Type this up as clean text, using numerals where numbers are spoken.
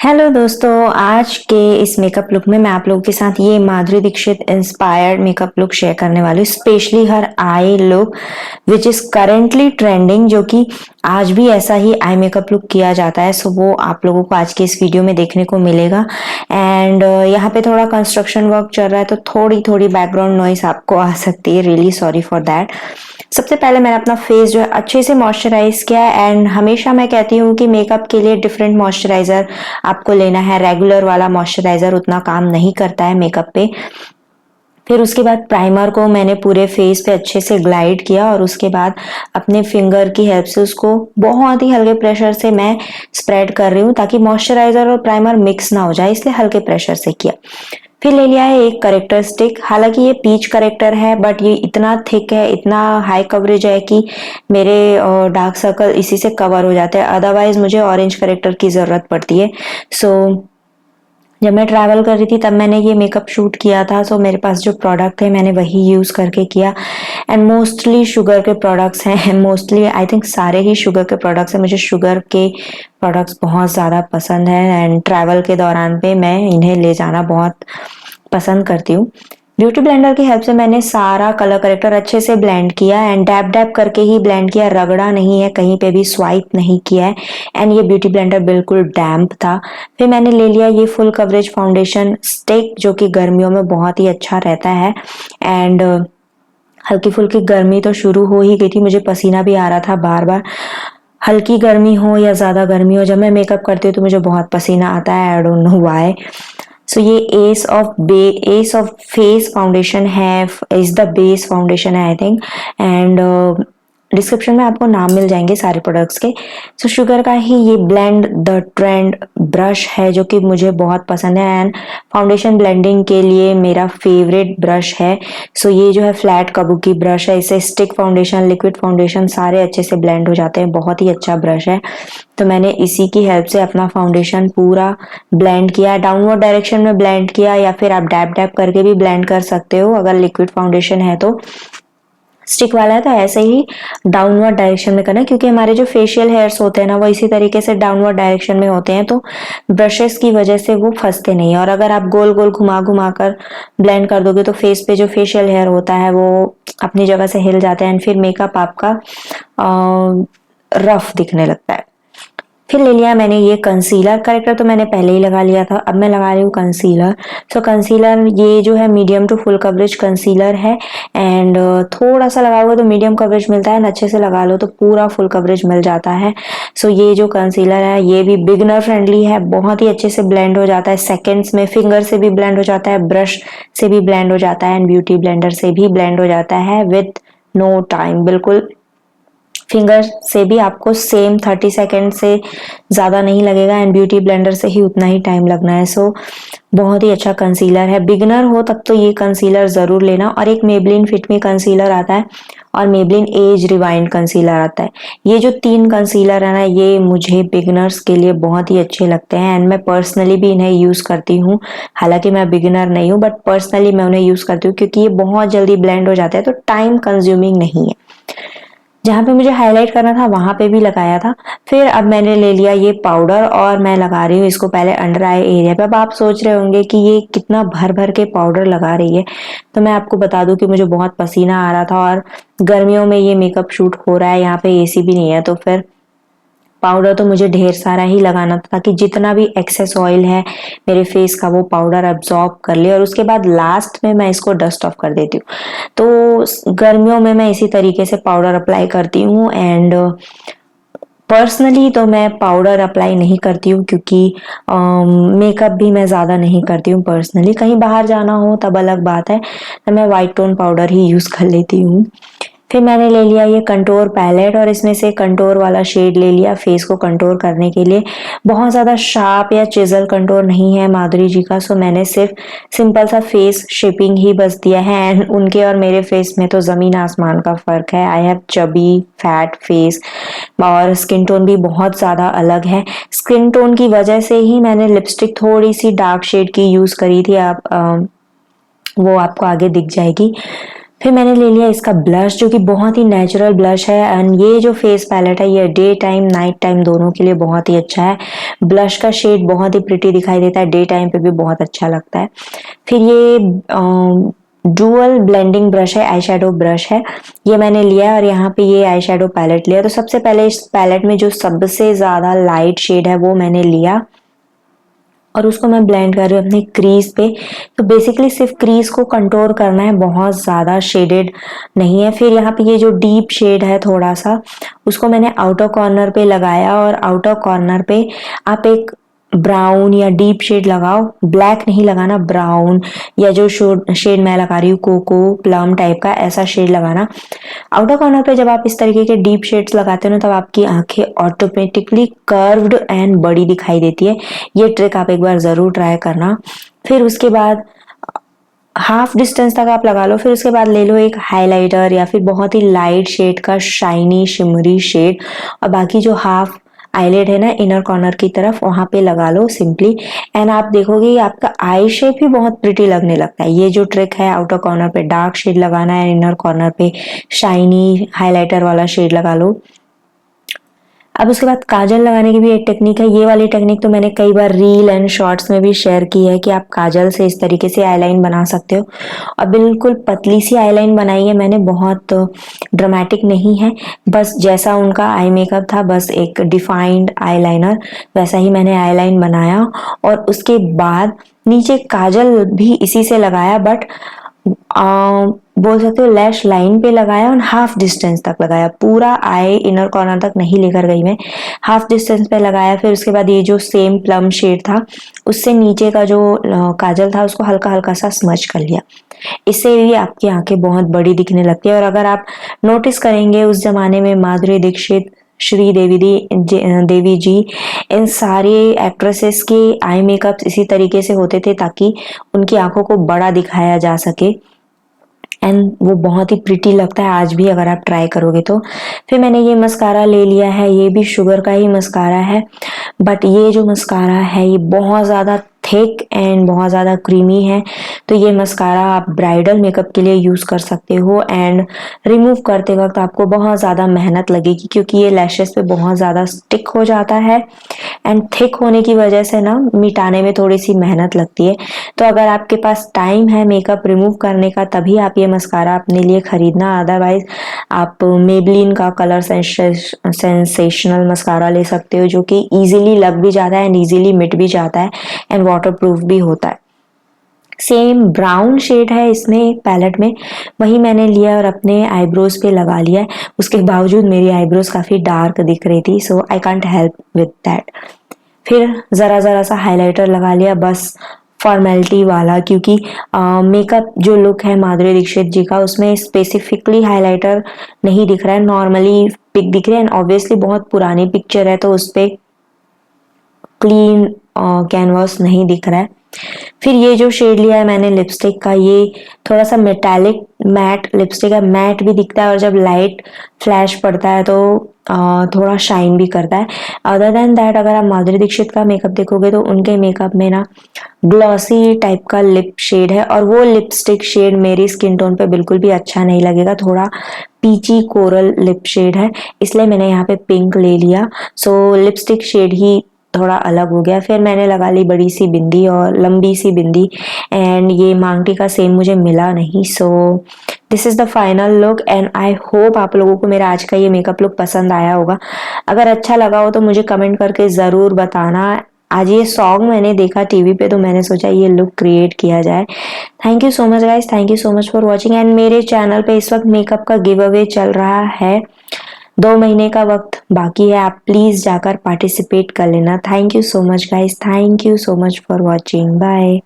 Hello दोस्तों, आज के इस मेकअप लुक में मैं आप लोगों के साथ ये Madhuri Dixit inspired makeup look share करने वाली हूँ। Specially her eye look which is currently trending, जो कि आज भी ऐसा ही आई मेकअप लुक किया जाता है। सो वो आप लोगों को आज के इस वीडियो में देखने को मिलेगा। एंड यहाँ पे थोड़ा कंस्ट्रक्शन वर्क चल रहा है, तो थोड़ी थोड़ी बैकग्राउंड नॉइस आपको आ सकती है। Really sorry for that. सबसे पहले मैंने अपना फेस जो है अच्छे से मॉइस्चराइज किया है। एंड हमेशा मैं कहती हूँ कि मेकअप के लिए डिफरेंट मॉइस्चराइजर आपको लेना है। रेगुलर वाला मॉइस्चराइजर उतना काम नहीं करता है मेकअप पे। फिर उसके बाद प्राइमर को मैंने पूरे फेस पे अच्छे से ग्लाइड किया और उसके बाद अपने फिंगर की हेल्प से उसको बहुत ही हल्के प्रेशर से मैं स्प्रेड कर रही हूँ, ताकि मॉइस्चराइजर और प्राइमर मिक्स ना हो जाए, इसलिए हल्के प्रेशर से किया। फिर ले लिया है एक करेक्टर स्टिक। हालांकि ये पीच करेक्टर है, बट ये इतना थिक है, इतना हाई कवरेज है कि मेरे डार्क सर्कल इसी से कवर हो जाते हैं। अदरवाइज मुझे ऑरेंज करेक्टर की जरूरत पड़ती है। सो जब मैं ट्रैवल कर रही थी तब मैंने ये मेकअप शूट किया था। सो मेरे पास जो प्रोडक्ट है मैंने वही यूज करके किया। एंड मोस्टली शुगर के प्रोडक्ट्स हैं। मोस्टली आई थिंक सारे ही शुगर के प्रोडक्ट्स हैं। मुझे शुगर के प्रोडक्ट्स बहुत ज़्यादा पसंद है एंड ट्रैवल के दौरान पे मैं इन्हें ले जाना बहुत पसंद करती हूँ। ब्यूटी ब्लेंडर की हेल्प से मैंने सारा कलर करेक्टर अच्छे से ब्लेंड किया एंड डैप डैप करके ही ब्लेंड किया, रगड़ा नहीं है, कहीं पे भी स्वाइप नहीं किया है। एंड ये ब्यूटी ब्लेंडर बिल्कुल डैम्प था। फिर मैंने ले लिया ये फुल कवरेज फाउंडेशन स्टिक, जो कि गर्मियों में बहुत ही अच्छा रहता है। एंड हल्की फुल्की गर्मी तो शुरू हो ही गई थी, मुझे पसीना भी आ रहा था बार बार। हल्की गर्मी हो या ज्यादा गर्मी हो, जब मैं मेकअप करती हूँ तो मुझे बहुत पसीना आता है। I don't know why. So ये एस ऑफ फेस फाउंडेशन है, इज द बेस फाउंडेशन है आई थिंक। एंड डिस्क्रिप्शन में आपको नाम मिल जाएंगे सारे प्रोडक्ट्स के। सो शुगर का ही ये ब्लेंड द ट्रेंड ब्रश है, जो कि मुझे बहुत पसंद है एंड फाउंडेशन ब्लेंडिंग के लिए मेरा फेवरेट ब्रश है। सो ये जो है फ्लैट काबुकी ब्रश है, इससे स्टिक फाउंडेशन, लिक्विड फाउंडेशन सारे अच्छे से ब्लेंड हो जाते हैं। बहुत ही अच्छा ब्रश है। तो मैंने इसी की हेल्प से अपना फाउंडेशन पूरा ब्लेंड किया। डाउनवर्ड डायरेक्शन में ब्लेंड किया या फिर आप डैप डैप करके भी ब्लेंड कर सकते हो अगर लिक्विड फाउंडेशन है तो। स्टिक वाला है तो ऐसे ही डाउनवर्ड डायरेक्शन में करना, क्योंकि हमारे जो फेशियल हेयर्स होते हैं ना वो इसी तरीके से डाउनवर्ड डायरेक्शन में होते हैं, तो ब्रशेस की वजह से वो फंसते नहीं है। और अगर आप गोल गोल घुमा घुमा कर ब्लेंड कर दोगे तो फेस पे जो फेशियल हेयर होता है वो अपनी जगह से हिल जाते हैं एंड फिर मेकअप आपका रफ दिखने लगता है। फिर ले लिया मैंने ये कंसीलर। करेक्टर तो मैंने पहले ही लगा लिया था, अब मैं लगा रही हूँ कंसीलर। सो कंसीलर ये जो है medium to full coverage concealer है। एंड थोड़ा सा लगाओगे तो मीडियम कवरेज मिलता है, अच्छे से लगा लो तो पूरा फुल कवरेज मिल जाता है। सो ये जो कंसीलर है ये भी बिगनर फ्रेंडली है, बहुत ही अच्छे से ब्लेंड हो जाता है सेकेंड्स में। फिंगर से भी ब्लेंड हो जाता है, ब्रश से भी ब्लेंड हो जाता है एंड ब्यूटी ब्लेंडर से भी ब्लेंड हो जाता है विथ नो टाइम। बिल्कुल फिंगर से भी आपको सेम 30 सेकेंड से ज्यादा नहीं लगेगा एंड ब्यूटी ब्लेंडर से ही उतना ही टाइम लगना है। सो बहुत ही अच्छा कंसीलर है। बिगनर हो तब तो ये कंसीलर जरूर लेना। और एक मेबलिन फिट मी कंसीलर आता है और मेबलिन एज रिवाइंड कंसीलर आता है। ये जो तीन कंसीलर है ना, ये मुझे बिगनर्स के लिए बहुत ही अच्छे लगते हैं एंड मैं पर्सनली भी इन्हें यूज करती हूँ। हालांकि मैं बिगिनर नहीं हूँ बट पर्सनली मैं उन्हें यूज करती हूँ, क्योंकि ये बहुत जल्दी ब्लेंड हो जाते हैं तो टाइम कंज्यूमिंग नहीं है। जहाँ पे मुझे हाईलाइट करना था वहां पे भी लगाया था। फिर अब मैंने ले लिया ये पाउडर और मैं लगा रही हूँ इसको पहले अंडर आई एरिया पे। अब आप सोच रहे होंगे कि ये कितना भर भर के पाउडर लगा रही है, तो मैं आपको बता दूं कि मुझे बहुत पसीना आ रहा था और गर्मियों में ये मेकअप शूट हो रहा है, यहाँ पे एसी भी नहीं है, तो फिर पाउडर तो मुझे ढेर सारा ही लगाना था ताकि जितना भी एक्सेस ऑयल है मेरे फेस का वो पाउडर अब्सॉर्ब कर ले। और उसके बाद लास्ट में मैं इसको डस्ट ऑफ कर देती हूँ। तो गर्मियों में मैं इसी तरीके से पाउडर अप्लाई करती हूँ। एंड पर्सनली तो मैं पाउडर अप्लाई नहीं करती हूँ, क्योंकि मेकअप भी मैं ज़्यादा नहीं करती हूँ पर्सनली। कहीं बाहर जाना हो तब अलग बात है, तो मैं वाइट टोन पाउडर ही यूज़ कर लेती हूँ। फिर मैंने ले लिया ये कंटोर पैलेट और इसमें से कंटोर वाला शेड ले लिया फेस को कंटोर करने के लिए। बहुत ज़्यादा शार्प या चिजल कंटोर नहीं है माधुरी जी का, सो मैंने सिर्फ सिंपल सा फेस शेपिंग ही बस दिया है। एंड उनके और मेरे फेस में तो ज़मीन आसमान का फ़र्क है। I have chubby fat face और स्किन टोन भी बहुत ज़्यादा अलग है। स्किन टोन की वजह से ही मैंने लिपस्टिक थोड़ी सी डार्क शेड की यूज़ करी थी। आप वो आपको आगे दिख जाएगी। फिर मैंने ले लिया इसका ब्लश, जो कि बहुत ही नेचुरल ब्लश है। एंड ये जो फेस पैलेट है ये डे टाइम नाइट टाइम दोनों के लिए बहुत ही अच्छा है। ब्लश का शेड बहुत ही प्रिटी दिखाई देता है, डे टाइम पे भी बहुत अच्छा लगता है। फिर ये डुअल ब्लेंडिंग ब्रश है, आई शेडो ब्रश है, ये मैंने लिया और यहाँ पे ये आई शेडो पैलेट लिया। तो सबसे पहले इस पैलेट में जो सबसे ज्यादा लाइट शेड है वो मैंने लिया और उसको मैं ब्लेंड कर रही हूँ अपने क्रीज पे। तो बेसिकली सिर्फ क्रीज को कंटूर करना है, बहुत ज्यादा शेडेड नहीं है। फिर यहाँ पे ये जो डीप शेड है थोड़ा सा, उसको मैंने आउटर कॉर्नर पे लगाया और आउटर कॉर्नर पे आप एक ब्राउन या डीप शेड लगाओ, ब्लैक नहीं लगाना, ब्राउन या जो शेड मैं लगा रही हूँ कोको प्लम टाइप का, ऐसा शेड लगाना। आउटर कॉर्नर पे जब आप इस तरीके के डीप शेड्स लगाते हो ना, तब आपकी आंखें ऑटोमेटिकली कर्व्ड एंड बड़ी दिखाई देती है। ये ट्रिक आप एक बार जरूर ट्राई करना। फिर उसके बाद हाफ डिस्टेंस तक आप लगा लो। फिर उसके बाद ले लो एक हाइलाइटर या फिर बहुत ही लाइट शेड का शाइनी शिमरी शेड, और बाकी जो हाफ आईलेड है ना इनर कॉर्नर की तरफ, वहां पे लगा लो सिंपली। एंड आप देखोगे आपका आई शेप भी बहुत प्रिटी लगने लगता है। ये जो ट्रिक है आउटर कॉर्नर पे डार्क शेड लगाना है, इनर कॉर्नर पे शाइनी हाइलाइटर वाला शेड लगा लो। अब उसके बाद काजल लगाने की भी एक टेक्निक है। ये वाली टेक्निक तो मैंने कई बार रील एंड शॉर्ट्स में भी शेयर की है कि आप काजल से इस तरीके से आईलाइन बना सकते हो। और बिल्कुल पतली सी आईलाइन बनाई है मैंने, बहुत ड्रामेटिक नहीं है, बस जैसा उनका आई मेकअप था, बस एक डिफाइंड आईलाइनर वैसा ही मैंने आईलाइन बनाया। और उसके बाद नीचे काजल भी इसी से लगाया, बट बोल सकते हो लैश लाइन पे लगाया और हाफ डिस्टेंस तक लगाया, पूरा आई इनर कॉर्नर तक नहीं लेकर गई मैं, हाफ डिस्टेंस पे लगाया। फिर उसके बाद ये जो सेम प्लम शेड था उससे नीचे का जो काजल था उसको हल्का हल्का सा स्मच कर लिया। इससे भी आपकी आंखें बहुत बड़ी दिखने लगती है। और अगर आप नोटिस करेंगे उस जमाने में माधुरी दीक्षित, श्री देवी जी, इन सारी एक्ट्रेसेस के आई मेकअप इसी तरीके से होते थे ताकि उनकी आंखों को बड़ा दिखाया जा सके। एंड वो बहुत ही प्रिटी लगता है आज भी अगर आप ट्राई करोगे तो। फिर मैंने ये मस्कारा ले लिया है, ये भी शुगर का ही मस्कारा है, बट ये जो मस्कारा है ये बहुत ज़्यादा थिक एंड बहुत ज़्यादा क्रीमी है। तो ये मस्कारा आप ब्राइडल मेकअप के लिए यूज़ कर सकते हो। एंड रिमूव करते वक्त आपको बहुत ज़्यादा मेहनत लगेगी क्योंकि ये लैशेस पे बहुत ज़्यादा स्टिक हो जाता है एंड थिक होने की वजह से ना मिटाने में थोड़ी सी मेहनत लगती है। तो अगर आपके पास टाइम है मेकअप रिमूव करने का तभी आप ये मस्कारा अपने लिए खरीदना, अदरवाइज आप मेबलिन का कलर सेंसेशनल मस्कारा ले सकते हो जो कि इजीली लग भी जाता है एंड इजीली मिट भी जाता है एंड वाटरप्रूफ भी होता है। सेम ब्राउन शेड है इसमें एक पैलेट में, वही मैंने लिया और अपने आईब्रोज पे लगा लिया है। उसके बावजूद मेरी आईब्रोज काफी डार्क दिख रही थी, सो I can't help with that. फिर जरा जरा सा हाइलाइटर लगा लिया, बस फॉर्मेलिटी वाला, क्योंकि मेकअप जो लुक है माधुरी दीक्षित जी का उसमें स्पेसिफिकली हाइलाइटर नहीं दिख रहा है, नॉर्मली पिक दिख रहे हैं। ऑब्वियसली बहुत पुरानी पिक्चर है तो उस पे क्लीन कैनवास नहीं दिख रहा है। फिर ये जो शेड लिया है मैंने लिपस्टिक का, ये थोड़ा सा मेटालिक मैट लिपस्टिक है, मैट भी दिखता है और जब लाइट फ्लैश पड़ता है तो थोड़ा शाइन भी करता है। अदर देन दैट अगर आप माधुरी दीक्षित का मेकअप देखोगे तो उनके मेकअप में ना ग्लॉसी टाइप का लिप शेड है और वो लिपस्टिक शेड मेरी स्किन टोन पे बिल्कुल भी अच्छा नहीं लगेगा, थोड़ा पीची कोरल लिप शेड है, इसलिए मैंने यहाँ पे पिंक ले लिया। सो लिपस्टिक शेड ही थोड़ा अलग हो गया। फिर मैंने लगा ली बड़ी सी बिंदी और लंबी सी बिंदी, एंड ये मांग टीका सेम मुझे मिला नहीं। So this is the final look and I hope आप लोगों को मेरा आज का ये मेकअप लुक पसंद आया होगा। अगर अच्छा लगा हो तो मुझे कमेंट करके जरूर बताना। आज ये सॉन्ग मैंने देखा टीवी पे तो मैंने सोचा ये लुक क्रिएट किया जाए। Thank you so much guys, thank you so much for watching. And मेरे चैनल पे इस वक्त मेकअप का गिव अवे चल रहा है, 2 महीने का वक्त बाकी है, आप प्लीज जाकर पार्टिसिपेट कर लेना। Thank you so much guys, thank you so much for watching, bye.